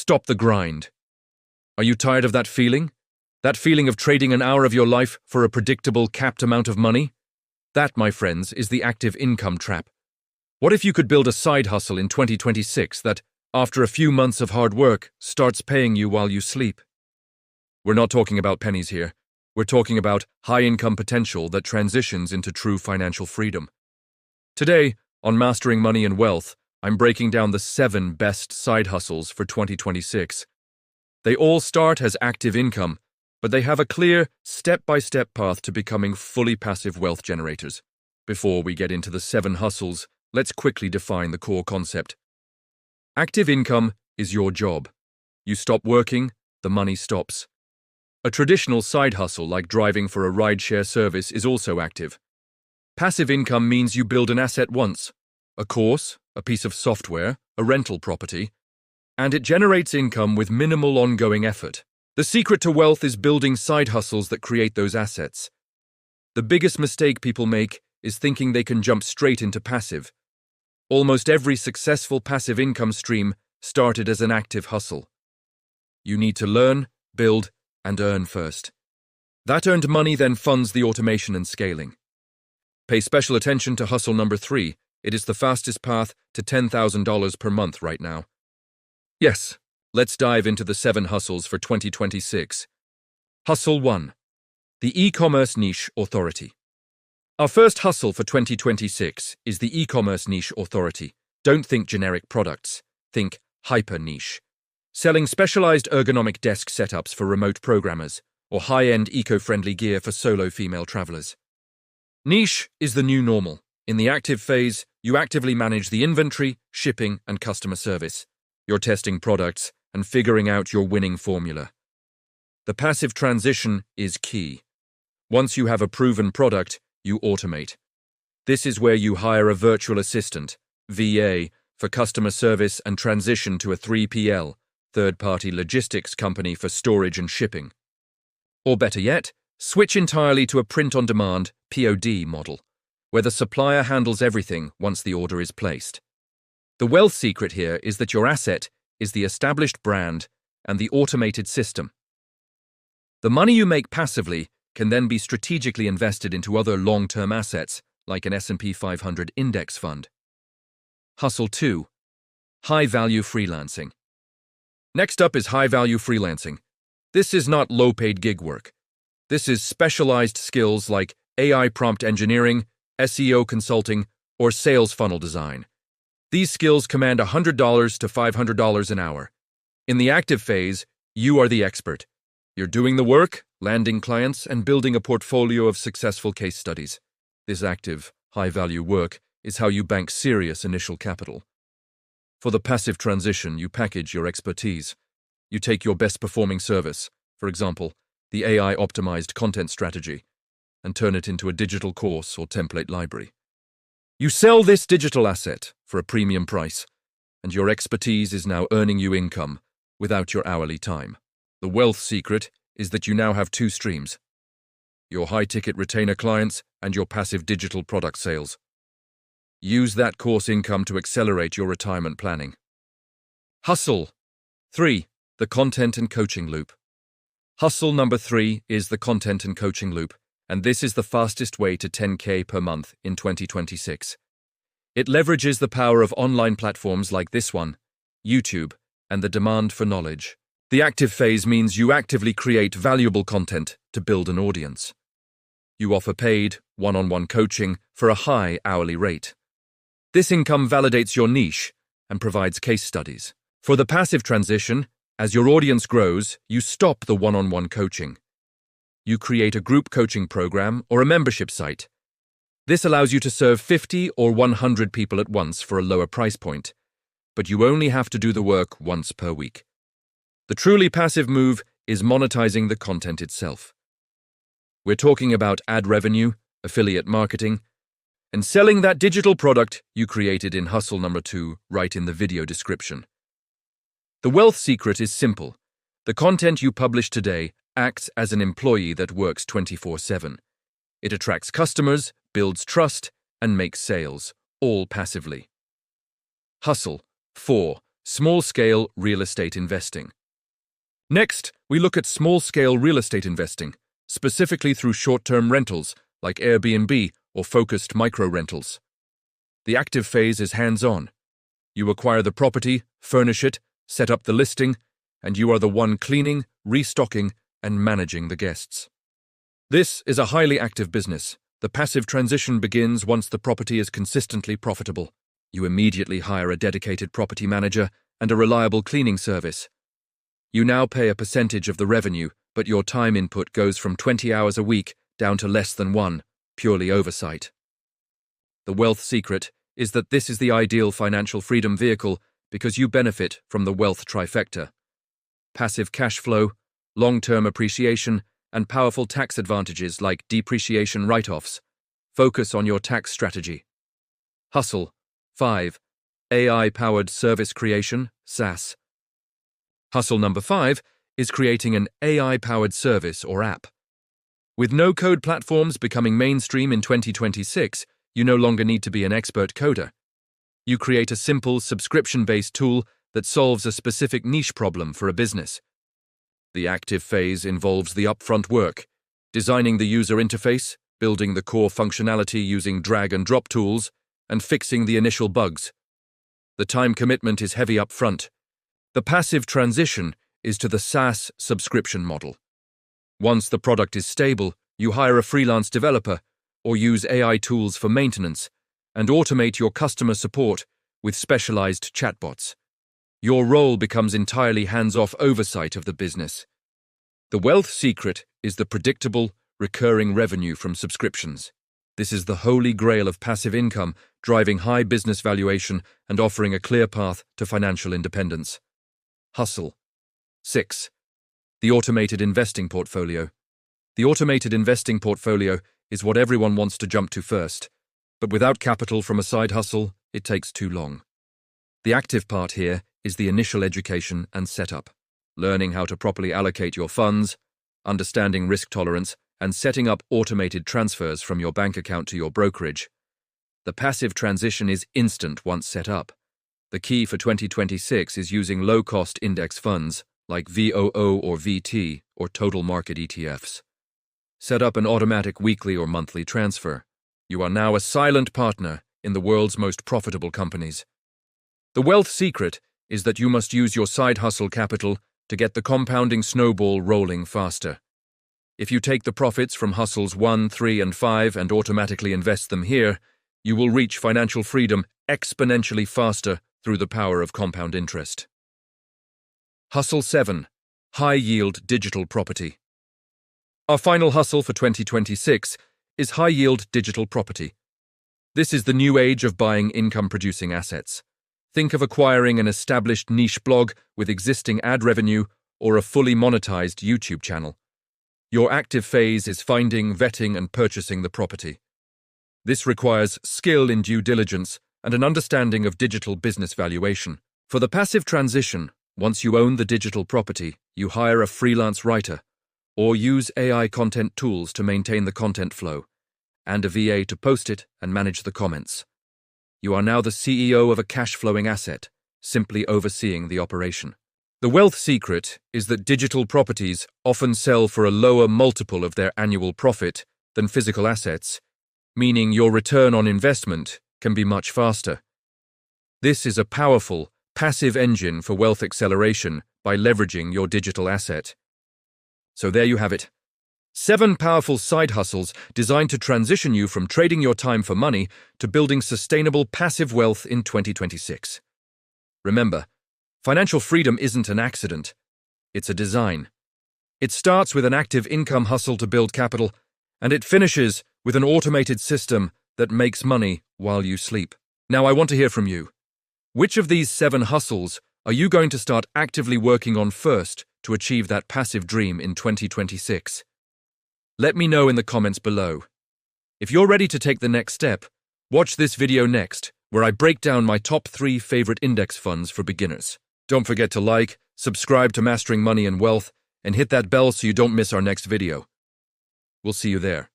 Stop the grind. Are you tired of that feeling? That feeling of trading an hour of your life for a predictable, capped amount of money? That, my friends, is the active income trap. What if you could build a side hustle in 2026 that, after a few months of hard work, starts paying you while you sleep? We're not talking about pennies here. We're talking about high-income potential that transitions into true financial freedom. Today, on Mastering Money and Wealth, I'm breaking down the 7 best side hustles for 2026. They all start as active income, but they have a clear, step-by-step path to becoming fully passive wealth generators. Before we get into the 7 hustles, let's quickly define the core concept. Active income is your job. You stop working, the money stops. A traditional side hustle like driving for a rideshare service is also active. Passive income means you build an asset once, a course, a piece of software, a rental property, and it generates income with minimal ongoing effort. The secret to wealth is building side hustles that create those assets. The biggest mistake people make is thinking they can jump straight into passive. Almost every successful passive income stream started as an active hustle. You need to learn, build, and earn first. That earned money then funds the automation and scaling. Pay special attention to hustle number 3. It is the fastest path to $10,000 per month right now. Yes, let's dive into the 7 hustles for 2026. Hustle 1. The e-commerce niche authority. Our first hustle for 2026 is the e-commerce niche authority. Don't think generic products. Think hyper-niche. Selling specialized ergonomic desk setups for remote programmers, or high-end eco-friendly gear for solo female travelers. Niche is the new normal. In the active phase, you actively manage the inventory, shipping, and customer service. You're testing products and figuring out your winning formula. The passive transition is key. Once you have a proven product, you automate. This is where you hire a virtual assistant, VA, for customer service and transition to a 3PL, third-party logistics company for storage and shipping. Or better yet, switch entirely to a print-on-demand, POD model, where the supplier handles everything once the order is placed. The wealth secret here is that your asset is the established brand and the automated system. The money you make passively can then be strategically invested into other long-term assets, like an S&P 500 index fund. Hustle 2. High-value freelancing. Next up is high-value freelancing. This is not low-paid gig work. This is specialized skills like AI prompt engineering, SEO consulting, or sales funnel design. These skills command $100 to $500 an hour. In the active phase, you are the expert. You're doing the work, landing clients, and building a portfolio of successful case studies. This active, high-value work is how you bank serious initial capital. For the passive transition, you package your expertise. You take your best-performing service, for example, the AI-optimized content strategy, and turn it into a digital course or template library. You sell this digital asset for a premium price, and your expertise is now earning you income without your hourly time. The wealth secret is that you now have 2 streams: your high-ticket retainer clients and your passive digital product sales. Use that course income to accelerate your retirement planning. Hustle 3. The content and coaching loop. Hustle number 3 is the content and coaching loop, and this is the fastest way to 10K per month in 2026. It leverages the power of online platforms like this one, YouTube, and the demand for knowledge. The active phase means you actively create valuable content to build an audience. You offer paid, one-on-one coaching for a high hourly rate. This income validates your niche and provides case studies. For the passive transition, as your audience grows, you stop the one-on-one coaching. You create a group coaching program or a membership site. This allows you to serve 50 or 100 people at once for a lower price point, but you only have to do the work once per week. The truly passive move is monetizing the content itself. We're talking about ad revenue, affiliate marketing, and selling that digital product you created in hustle number 2 right in the video description. The wealth secret is simple. The content you publish today acts as an employee that works 24/7. It attracts customers, builds trust, and makes sales, all passively. Hustle 4. Small-scale real estate investing. Next, we look at small-scale real estate investing, specifically through short-term rentals like Airbnb or focused micro-rentals. The active phase is hands-on. You acquire the property, furnish it, set up the listing, and you are the one cleaning, restocking, and managing the guests. This is a highly active business. The passive transition begins once the property is consistently profitable. You immediately hire a dedicated property manager and a reliable cleaning service. You now pay a percentage of the revenue, but your time input goes from 20 hours a week down to less than 1, purely oversight. The wealth secret is that this is the ideal financial freedom vehicle because you benefit from the wealth trifecta: passive cash flow, long-term appreciation, and powerful tax advantages like depreciation write-offs. Focus on your tax strategy. Hustle. 5. AI-powered service creation, SaaS. Hustle number 5 is creating an AI-powered service or app. With no-code platforms becoming mainstream in 2026, you no longer need to be an expert coder. You create a simple, subscription-based tool that solves a specific niche problem for a business. The active phase involves the upfront work, designing the user interface, building the core functionality using drag-and-drop tools, and fixing the initial bugs. The time commitment is heavy upfront. The passive transition is to the SaaS subscription model. Once the product is stable, you hire a freelance developer or use AI tools for maintenance and automate your customer support with specialized chatbots. Your role becomes entirely hands-off oversight of the business. The wealth secret is the predictable, recurring revenue from subscriptions. This is the holy grail of passive income, driving high business valuation and offering a clear path to financial independence. Hustle. 6. The automated investing portfolio. The automated investing portfolio is what everyone wants to jump to first, but without capital from a side hustle, it takes too long. The active part here is the initial education and setup, learning how to properly allocate your funds, understanding risk tolerance, and setting up automated transfers from your bank account to your brokerage. The passive transition is instant once set up. The key for 2026 is using low-cost index funds like VOO or VT or total market ETFs. Set up an automatic weekly or monthly transfer. You are now a silent partner in the world's most profitable companies. The wealth secret is that you must use your side hustle capital to get the compounding snowball rolling faster. If you take the profits from hustles 1, 3, and 5 and automatically invest them here, you will reach financial freedom exponentially faster through the power of compound interest. Hustle 7. High-yield digital property. Our final hustle for 2026 is high-yield digital property. This is the new age of buying income-producing assets. Think of acquiring an established niche blog with existing ad revenue or a fully monetized YouTube channel. Your active phase is finding, vetting, and purchasing the property. This requires skill in due diligence and an understanding of digital business valuation. For the passive transition, once you own the digital property, you hire a freelance writer or use AI content tools to maintain the content flow and a VA to post it and manage the comments. You are now the CEO of a cash-flowing asset, simply overseeing the operation. The wealth secret is that digital properties often sell for a lower multiple of their annual profit than physical assets, meaning your return on investment can be much faster. This is a powerful, passive engine for wealth acceleration by leveraging your digital asset. So there you have it. 7 powerful side hustles designed to transition you from trading your time for money to building sustainable passive wealth in 2026. Remember, financial freedom isn't an accident. It's a design. It starts with an active income hustle to build capital, and it finishes with an automated system that makes money while you sleep. Now I want to hear from you. Which of these 7 hustles are you going to start actively working on first to achieve that passive dream in 2026? Let me know in the comments below. If you're ready to take the next step, watch this video next, where I break down my top 3 favorite index funds for beginners. Don't forget to like, subscribe to Mastering Money and Wealth, and hit that bell so you don't miss our next video. We'll see you there.